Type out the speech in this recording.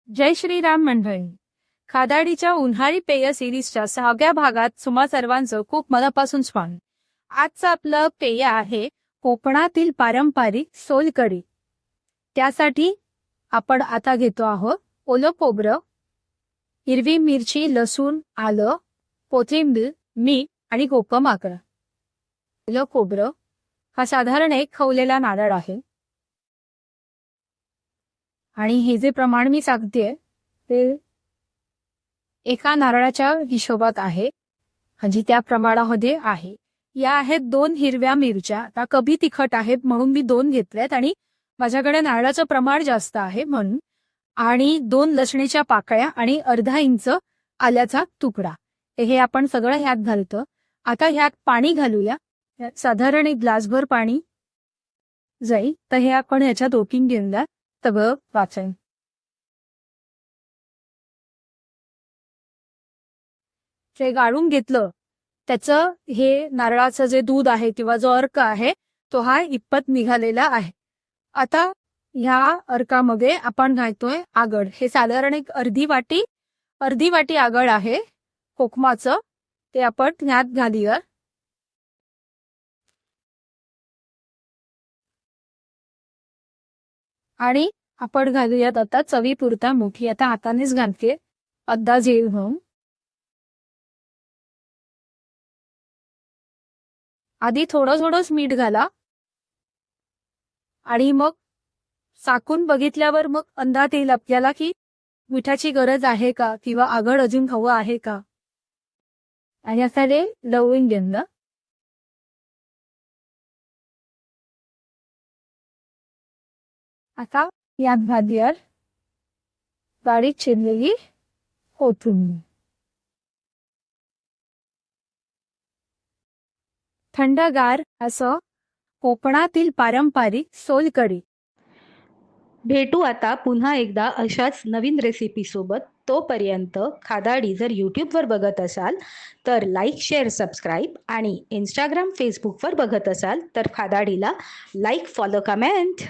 जय श्रीराम मंडळी. खादाडीच्या उन्हाळी पेय सिरीजच्या 6व्या भागात तुम्हा सर्वांचं खूप मनापासून स्वागत. आजचं आपलं पेय आहे कोकणातील पारंपरिक सोलकढी. त्यासाठी आपण आता घेतो आहोत ओलं खोबरं, हिरवी मिरची, लसूण, आलं, कोथिंबीर, मीठ आणि कोकम आकडा. ओलं खोबरं हा साधारण एक खवलेला नारळ आहे आणि हे जे प्रमाण मी सांगतेय ते एका नारळाच्या हिशोबात आहे, म्हणजे त्या प्रमाणामध्ये आहे. या आहेत 2 हिरव्या मिरच्या. आता कमी तिखट आहेत म्हणून मी 2 घेतल्यात आणि माझ्याकडे नारळाचं प्रमाण जास्त आहे म्हणून. आणि 2 लसणीच्या पाकळ्या आणि अर्धा इंच आल्याचा तुकडा. हे आपण सगळं ह्यात घालतो. आता ह्यात पाणी घालूया. साधारण एक ग्लासभर पाणी जाईल. तर हे आपण ह्याच्यात ओतून घेऊया सगळं वाचन. ते गाळून घेतलं. त्याचं हे नारळाचं जे दूध आहे किंवा जो अर्क आहे तो हा इप्पत निघालेला आहे. आता ह्या अर्कामध्ये आपण घालतोय आगळ. हे साधारण एक अर्धी वाटी आगळ आहे कोकमाचं. ते आपण ह्यात घालूया. आणि आपण घालूयात आता चवीपुरता मीठ. आता हातानेच घालते अंदाज येईल म्हणून. आधी थोडंच मीठ घाला आणि मग चाखून बघितल्यावर मग अंदाज येईल आपल्याला की मिठाची गरज आहे का किंवा आगळ अजून हवं आहे का. आणि आता ते लवून घेऊन आता यात घालूया बारीक चिरलेली कोथिंबीर. थंडगार असं कोकणातील पारंपरिक सोलकढी. भेटू आता पुन्हा एकदा अशाच नवीन रेसिपी सोबत. तोपर्यंत खादाडी जर यूट्यूबवर बघत असाल तर लाईक, शेअर, सबस्क्राईब आणि इंस्टाग्राम, फेसबुकवर बघत असाल तर खादाडीला लाईक, फॉलो, कमेंट.